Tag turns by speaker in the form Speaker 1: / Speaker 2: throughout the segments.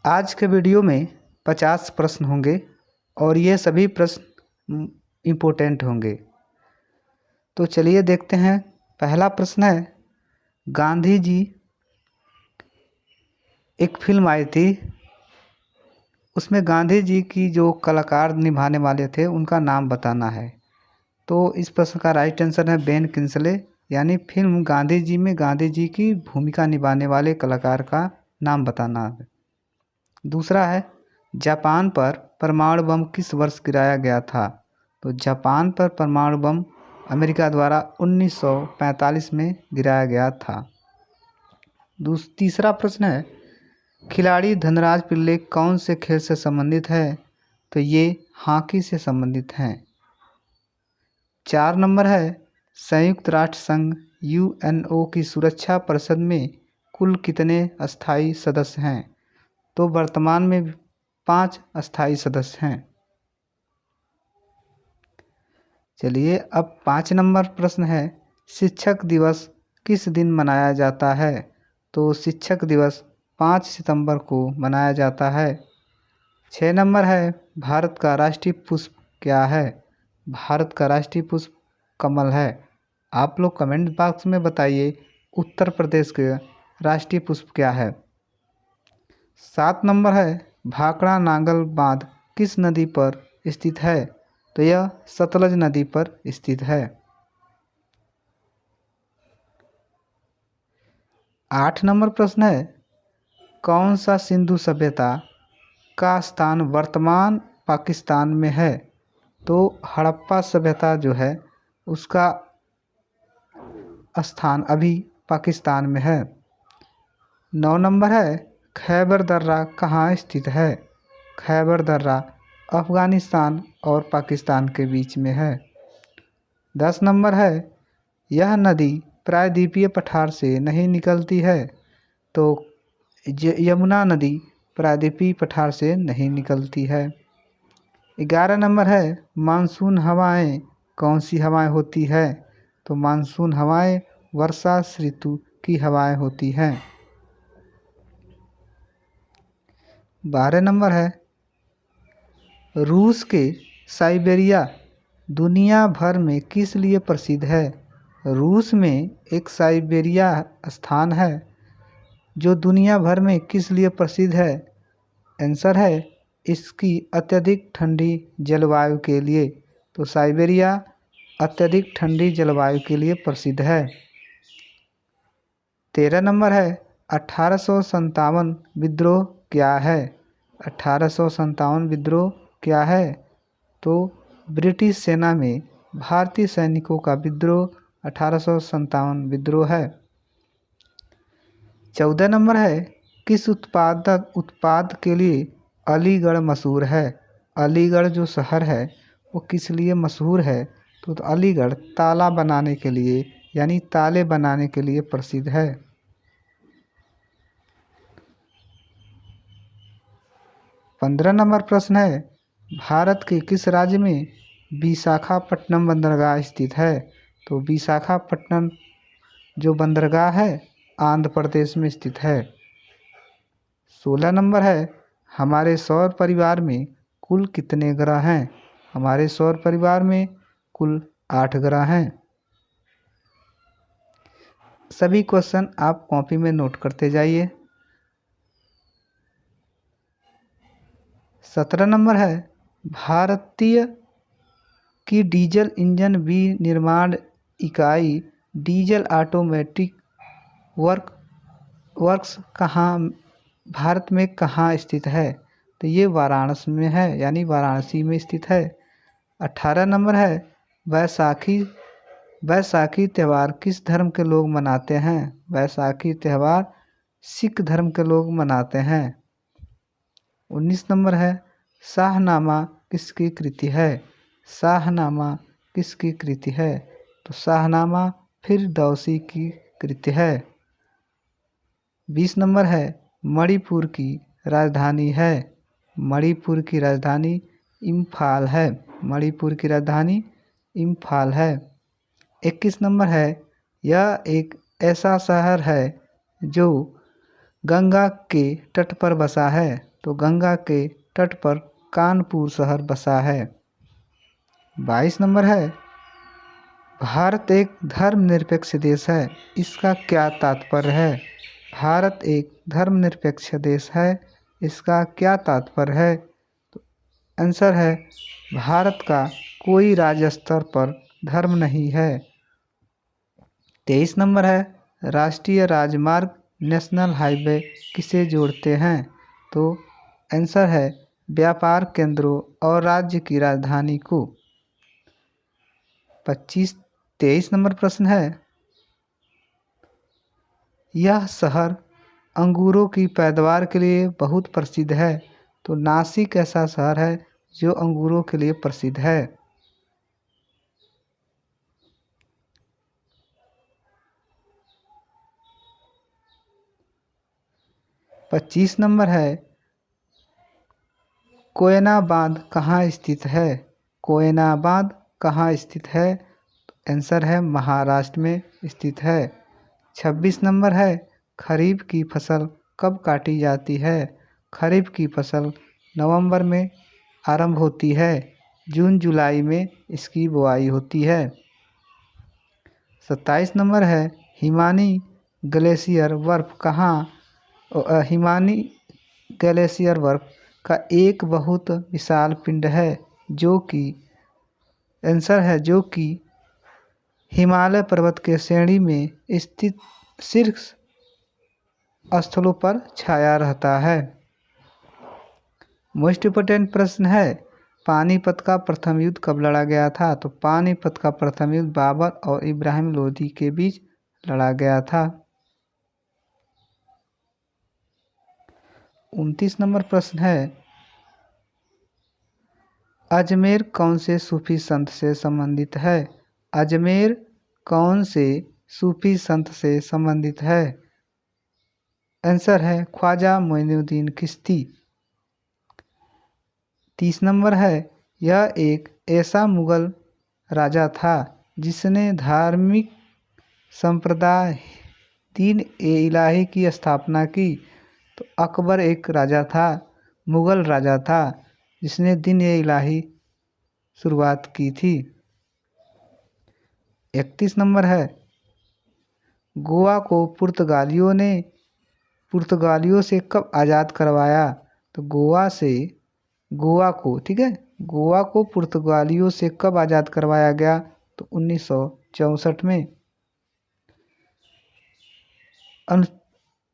Speaker 1: आज के वीडियो में 50 प्रश्न होंगे और ये सभी प्रश्न इम्पोर्टेंट होंगे। तो चलिए देखते हैं। पहला प्रश्न है, गांधी जी एक फिल्म आई थी, उसमें गांधी जी की जो कलाकार निभाने वाले थे उनका नाम बताना है। तो इस प्रश्न का राइट आंसर है बेन किंगसले, यानी फिल्म गांधी जी में गांधी जी की भूमिका निभाने वाले कलाकार का नाम बताना है। दूसरा है, जापान पर परमाणु बम किस वर्ष गिराया गया था? तो जापान पर परमाणु बम अमेरिका द्वारा 1945 में गिराया गया था। तीसरा प्रश्न है, खिलाड़ी धनराज पिल्ले कौन से खेल से संबंधित है? तो ये हॉकी से संबंधित हैं। 4 नंबर है, संयुक्त राष्ट्र संघ यूएनओ की सुरक्षा परिषद में कुल कितने अस्थायी सदस्य हैं? तो वर्तमान में 5 अस्थायी सदस्य हैं। चलिए अब 5 नंबर प्रश्न है, शिक्षक दिवस किस दिन मनाया जाता है? तो शिक्षक दिवस 5 सितंबर को मनाया जाता है। 6 नंबर है, भारत का राष्ट्रीय पुष्प क्या है? भारत का राष्ट्रीय पुष्प कमल है। आप लोग कमेंट बॉक्स में बताइए उत्तर प्रदेश के राष्ट्रीय पुष्प क्या है। 7 नंबर है, भाखड़ा नांगल बांध किस नदी पर स्थित है? तो यह सतलज नदी पर स्थित है। 8 नंबर प्रश्न है, कौन सा सिंधु सभ्यता का स्थान वर्तमान पाकिस्तान में है? तो हड़प्पा सभ्यता जो है उसका स्थान अभी पाकिस्तान में है। 9 नंबर है, खैबर दर्रा कहाँ स्थित है? खैबर दर्रा अफ़गानिस्तान और पाकिस्तान के बीच में है। 10 नंबर है, यह नदी प्रायद्वीपीय पठार से नहीं निकलती है। तो यमुना नदी प्रायद्वीपीय पठार से नहीं निकलती है। 11 नंबर है, मानसून हवाएं कौन सी हवाएं होती है? तो मानसून हवाएं वर्षा ऋतु की हवाएं होती हैं। 12 नंबर है, रूस के साइबेरिया दुनिया भर में किस लिए प्रसिद्ध है? रूस में एक साइबेरिया स्थान है जो दुनिया भर में किस लिए प्रसिद्ध है? आंसर है इसकी अत्यधिक ठंडी जलवायु के लिए। तो साइबेरिया अत्यधिक ठंडी जलवायु के लिए प्रसिद्ध है। 13 नंबर है, 1857 विद्रोह क्या है? 1857 विद्रोह क्या है? तो ब्रिटिश सेना में भारतीय सैनिकों का विद्रोह 1857 विद्रोह है। 14 नंबर है, किस उत्पाद के लिए अलीगढ़ मशहूर है? अलीगढ़ जो शहर है वो किस लिए मशहूर है? तो अलीगढ़ ताला बनाने के लिए, यानी ताले बनाने के लिए प्रसिद्ध है। 15 नंबर प्रश्न है, भारत के किस राज्य में विशाखापट्टनम बंदरगाह स्थित है? तो विशाखापट्टनम जो बंदरगाह है आंध्र प्रदेश में स्थित है। 16 नंबर है, हमारे सौर परिवार में कुल कितने ग्रह हैं? हमारे सौर परिवार में कुल 8 ग्रह हैं। सभी क्वेश्चन आप कॉपी में नोट करते जाइए। 17 नंबर है, भारतीय की डीजल इंजन विनिर्माण इकाई डीजल ऑटोमेटिक वर्क्स कहाँ भारत में कहाँ स्थित है? तो ये वाराणसी में है, यानी वाराणसी में स्थित है। 18 नंबर है, वैसाखी त्यौहार किस धर्म के लोग मनाते हैं? वैसाखी त्यौहार सिख धर्म के लोग मनाते हैं। 19 नंबर है, शाहनामा किसकी कृति है? शाहनामा किसकी कृति है? तो शाहनामा फिरदौसी की कृति है। 20 नंबर है, मणिपुर की राजधानी है? मणिपुर की राजधानी इम्फाल है। मणिपुर की राजधानी इम्फाल है। 21 नंबर है, यह एक ऐसा शहर है जो गंगा के तट पर बसा है। तो गंगा के तट पर कानपुर शहर बसा है। 22 नंबर है, भारत एक धर्मनिरपेक्ष देश है, इसका क्या तात्पर्य है? भारत एक धर्मनिरपेक्ष देश है, इसका क्या तात्पर्य है? तो आंसर है, भारत का कोई राज्य स्तर पर धर्म नहीं है। 23 नंबर है, राष्ट्रीय राजमार्ग नेशनल हाईवे किसे जोड़ते हैं? तो आंसर है, व्यापार केंद्रों और राज्य की राजधानी को। 23 नंबर प्रश्न है, यह शहर अंगूरों की पैदावार के लिए बहुत प्रसिद्ध है। तो नासिक ऐसा शहर है जो अंगूरों के लिए प्रसिद्ध है। 25 नंबर है, कोयना बांध कहाँ स्थित है? कोयना बांध कहाँ स्थित है? तो आंसर है, महाराष्ट्र में स्थित है। 26 नंबर है, खरीफ की फसल कब काटी जाती है? खरीफ की फसल नवंबर में आरंभ होती है, जून जुलाई में इसकी बुआई होती है। 27 नंबर है, हिमानी ग्लेशियर बर्फ कहाँ हिमानी ग्लेशियर बर्फ का एक बहुत विशाल पिंड है जो कि आंसर है, जो कि हिमालय पर्वत के श्रेणी में स्थित शीर्ष स्थलों पर छाया रहता है। मोस्ट इम्पोर्टेंट प्रश्न है, पानीपत का प्रथम युद्ध कब लड़ा गया था? तो पानीपत का प्रथम युद्ध बाबर और इब्राहिम लोदी के बीच लड़ा गया था। 29 नंबर प्रश्न है, अजमेर कौन से सूफी संत से संबंधित है? अजमेर कौन से सूफी संत से संबंधित है? आंसर है, ख्वाजा मोइनुद्दीन चिश्ती। 30 नंबर है, यह एक ऐसा मुगल राजा था जिसने धार्मिक संप्रदाय दीन ए इलाही की स्थापना की। तो अकबर एक राजा था, मुगल राजा था जिसने दीन ए इलाही शुरुआत की थी। 31 नंबर है, गोवा को पुर्तगालियों से कब आज़ाद करवाया? तो गोवा को ठीक है, गोवा को पुर्तगालियों से कब आज़ाद करवाया गया? तो 1964 में।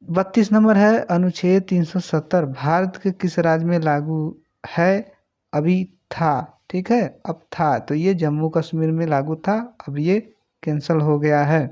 Speaker 1: 32 नंबर है, अनुच्छेद 370 भारत के किस राज्य में लागू है? अभी था, ठीक है, अब था, तो ये जम्मू कश्मीर में लागू था, अब ये कैंसिल हो गया है।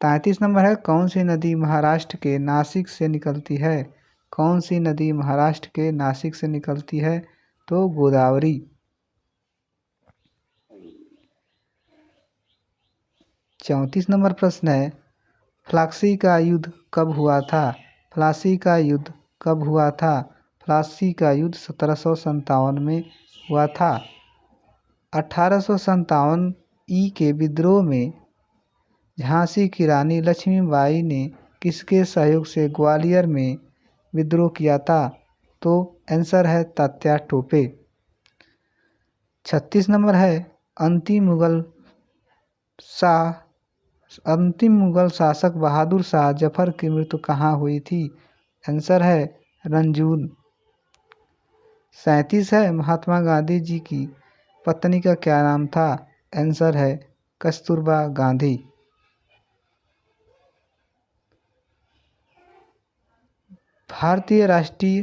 Speaker 1: 33 नंबर है, कौन सी नदी महाराष्ट्र के नासिक से निकलती है? कौन सी नदी महाराष्ट्र के नासिक से निकलती है? तो गोदावरी। 34 नंबर प्रश्न है, प्लासी का युद्ध कब हुआ था? प्लासी का युद्ध कब हुआ था? प्लासी का युद्ध 1757 में हुआ था। 1857 के विद्रोह में झांसी की रानी लक्ष्मीबाई ने किसके सहयोग से ग्वालियर में विद्रोह किया था? तो आंसर है, तात्या टोपे। 36 नंबर है, अंतिम मुगल शासक बहादुर शाह जफर की मृत्यु कहाँ हुई थी? आंसर है, रंजून। 37 है, महात्मा गांधी जी की पत्नी का क्या नाम था? आंसर है, कस्तूरबा गांधी। भारतीय राष्ट्रीय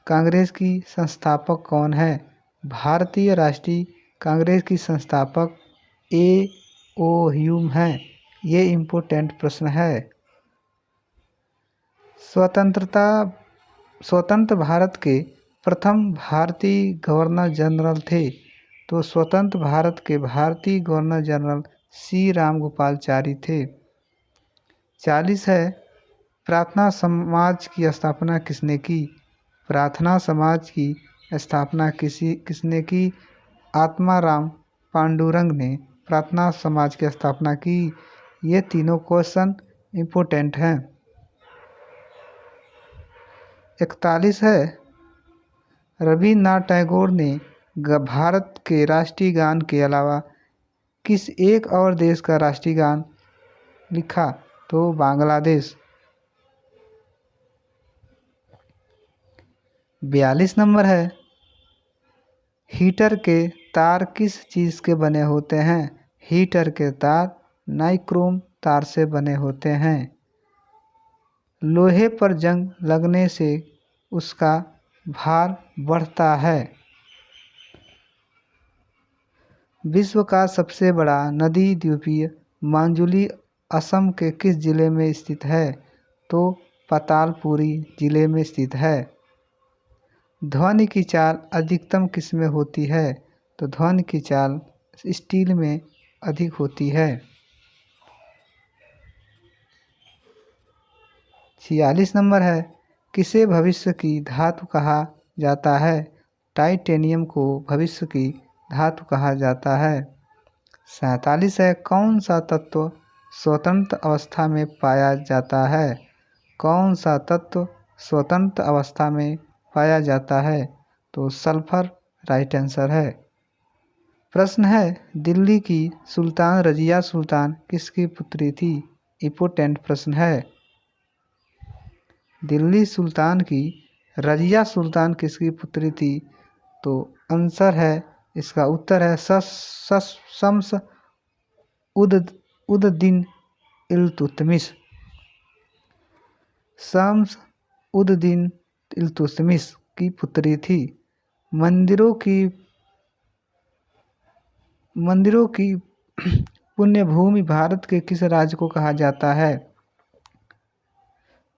Speaker 1: कांग्रेस की संस्थापक कौन है? भारतीय राष्ट्रीय कांग्रेस की संस्थापक A.O. ह्यूम हैं। ये इम्पोर्टेंट प्रश्न है। स्वतंत्र भारत के प्रथम भारतीय गवर्नर जनरल थे। तो स्वतंत्र भारत के भारतीय गवर्नर जनरल C. रामगोपालचारी थे। 40 है, प्रार्थना समाज की स्थापना किसने की? प्रार्थना समाज की स्थापना किसने की? आत्माराम पांडुरंग ने प्रार्थना समाज की स्थापना की। ये तीनों क्वेश्चन इम्पोर्टेंट हैं। 41 है, रविन्द्रनाथ टैगोर ने भारत के राष्ट्रीय गान के अलावा किस एक और देश का राष्ट्रीय गान लिखा? तो बांग्लादेश। 42 नंबर है, हीटर के तार किस चीज़ के बने होते हैं? हीटर के तार नाइक्रोम तार से बने होते हैं। लोहे पर जंग लगने से उसका भार बढ़ता है। विश्व का सबसे बड़ा नदी द्वीपीय माजुली असम के किस जिले में स्थित है? तो पातालपुरी जिले में स्थित है। ध्वनि की चाल अधिकतम किस में होती है? तो ध्वनि की चाल स्टील में अधिक होती है। 46 नंबर है, किसे भविष्य की धातु कहा जाता है? टाइटेनियम को भविष्य की धातु कहा जाता है। 47 है, कौन सा तत्व स्वतंत्र अवस्था में पाया जाता है? कौन सा तत्व स्वतंत्र अवस्था में पाया जाता है? तो सल्फर राइट आंसर है। प्रश्न है, दिल्ली की सुल्तान रजिया सुल्तान किसकी पुत्री थी? इंपॉर्टेंट प्रश्न है। दिल्ली सुल्तान की रजिया सुल्तान किसकी पुत्री थी? तो आंसर है, इसका उत्तर है शम्स उद दीन इल्तुतमिश। शम्स उद दीन इल्तुतमिश की पुत्री थी। मंदिरों की पुण्य भूमि भारत के किस राज्य को कहा जाता है?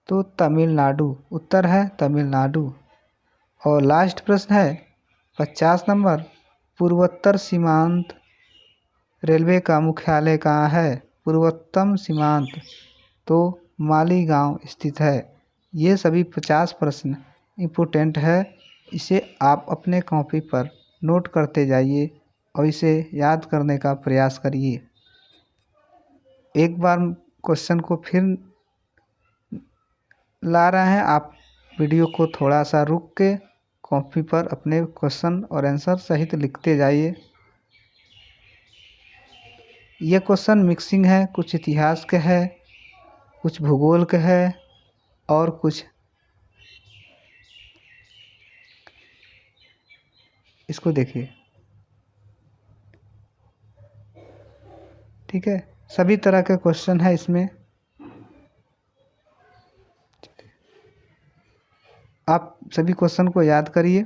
Speaker 1: तो तमिलनाडु। उत्तर है तमिलनाडु। और लास्ट प्रश्न है 50 नंबर, पूर्वोत्तर सीमांत रेलवे का मुख्यालय कहाँ है? पूर्वोत्तर सीमांत तो मालीगांव स्थित है। ये सभी 50 प्रश्न इम्पोर्टेंट है, इसे आप अपने कॉपी पर नोट करते जाइए और इसे याद करने का प्रयास करिए। एक बार क्वेश्चन को फिर ला रहे हैं, आप वीडियो को थोड़ा सा रुक के कॉपी पर अपने क्वेश्चन और आंसर सहित लिखते जाइए। ये क्वेश्चन मिक्सिंग है, कुछ इतिहास के है, कुछ भूगोल के है और कुछ इसको देखिए, ठीक है, सभी तरह के क्वेश्चन है इसमें। आप सभी क्वेश्चन को याद करिए।